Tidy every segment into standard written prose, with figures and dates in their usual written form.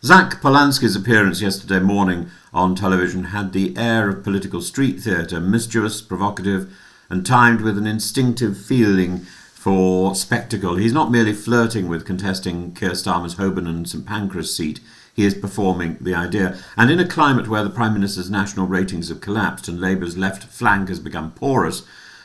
Zach Polanski's appearance yesterday morning on television had the air of political street theatre, mischievous, provocative, and timed with an instinctive feeling for spectacle. He's not merely flirting with contesting Keir Starmer's Holborn and St Pancras seat, he is performing the idea. And in a climate where the Prime Minister's national ratings have collapsed and Labour's left flank has become porous,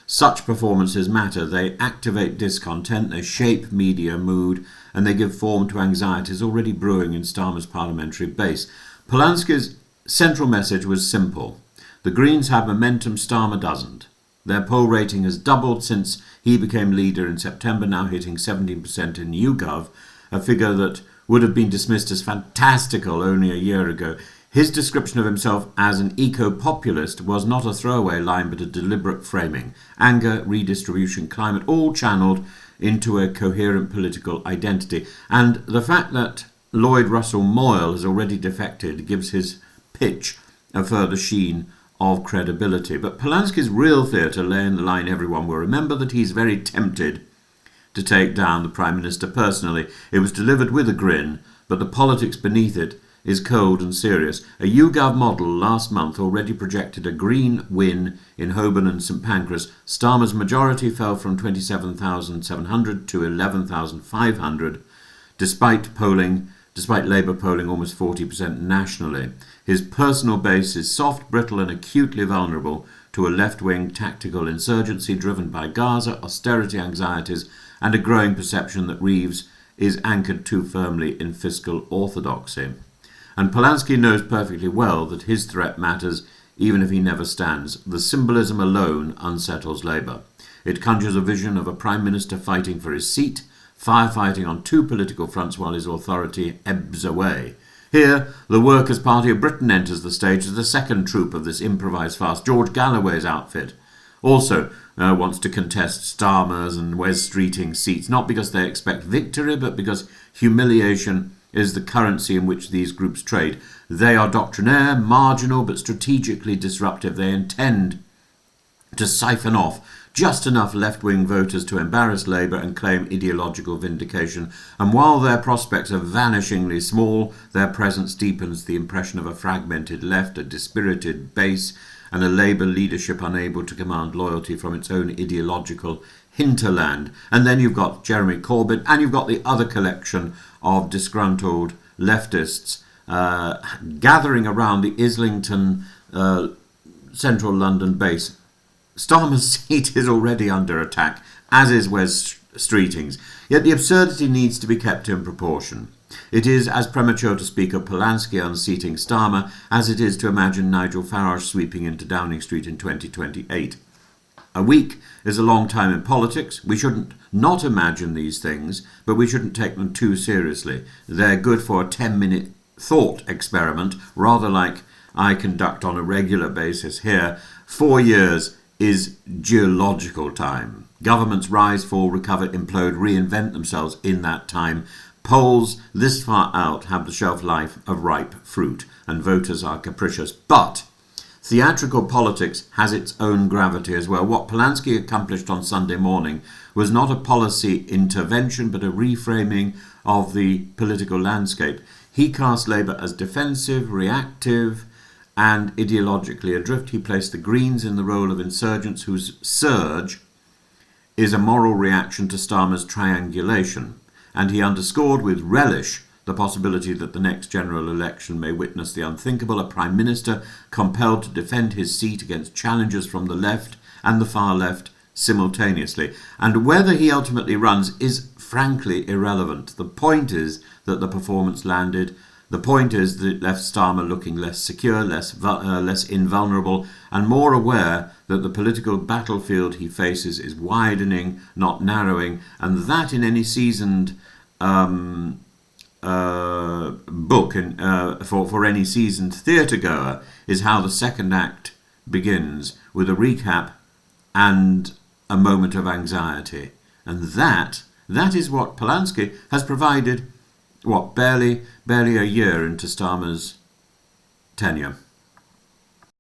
such performances matter. They activate discontent, they shape media mood, and they give form to anxieties already brewing in Starmer's parliamentary base. Polanski's central message was simple. The Greens have momentum, Starmer doesn't. Their poll rating has doubled since he became leader in September, now hitting 17% in YouGov, a figure that would have been dismissed as fantastical only a year ago. His description of himself as an eco-populist was not a throwaway line but a deliberate framing. Anger, redistribution, climate, all channeled into a coherent political identity. And the fact that Lloyd Russell Moyle has already defected gives his pitch a further sheen of credibility. But Polanski's real theatre lay in the line everyone will remember that he's very tempted to take down the Prime Minister personally. It was delivered with a grin, but the politics beneath it is cold and serious. A YouGov model last month already projected a Green win in Holborn and St Pancras. Starmer's majority fell from 27,700 to 11,500, despite Labour polling almost 40% nationally. His personal base is soft, brittle and acutely vulnerable to a left-wing tactical insurgency driven by Gaza, austerity anxieties and a growing perception that Reeves is anchored too firmly in fiscal orthodoxy. And Polanski knows perfectly well that his threat matters even if he never stands. The symbolism alone unsettles Labour. It conjures a vision of a Prime Minister fighting for his seat, firefighting on two political fronts while his authority ebbs away. Here, the Workers' Party of Britain enters the stage as the second troop of this improvised farce. George Galloway's outfit also wants to contest Starmer's and Wes Streeting's seats, not because they expect victory, but because humiliation is the currency in which these groups trade. They are doctrinaire, marginal, but strategically disruptive. They intend to siphon off just enough left-wing voters to embarrass Labour and claim ideological vindication. And while their prospects are vanishingly small, their presence deepens the impression of a fragmented left, a dispirited base, and a Labour leadership unable to command loyalty from its own ideological hinterland. And then you've got Jeremy Corbyn, and you've got the other collection of disgruntled leftists gathering around the Islington central London base. Starmer's seat is already under attack, as is Wes Streeting's. Yet the absurdity needs to be kept in proportion. It is as premature to speak of Polanski unseating Starmer as it is to imagine Nigel Farage sweeping into Downing Street in 2028. A week is a long time in politics. We shouldn't not imagine these things, but we shouldn't take them too seriously. They're good for a 10-minute thought experiment, rather like I conduct on a regular basis here. 4 years is geological time. Governments rise, fall, recover, implode, reinvent themselves in that time. Polls this far out have the shelf life of ripe fruit, and voters are capricious. But theatrical politics has its own gravity as well. What Polanski accomplished on Sunday morning was not a policy intervention, but a reframing of the political landscape. He cast Labour as defensive, reactive, and ideologically adrift. He placed the Greens in the role of insurgents whose surge is a moral reaction to Starmer's triangulation. And he underscored with relish the possibility that the next general election may witness the unthinkable, a Prime Minister compelled to defend his seat against challengers from the left and the far left simultaneously. And whether he ultimately runs is frankly irrelevant. The point is that the performance landed. The point is that it left Starmer looking less secure, less invulnerable, and more aware that the political battlefield he faces is widening, not narrowing, and that in any seasoned book for any seasoned theatre-goer is how the second act begins, with a recap and a moment of anxiety. And that is what Polanski has provided, barely a year into Starmer's tenure.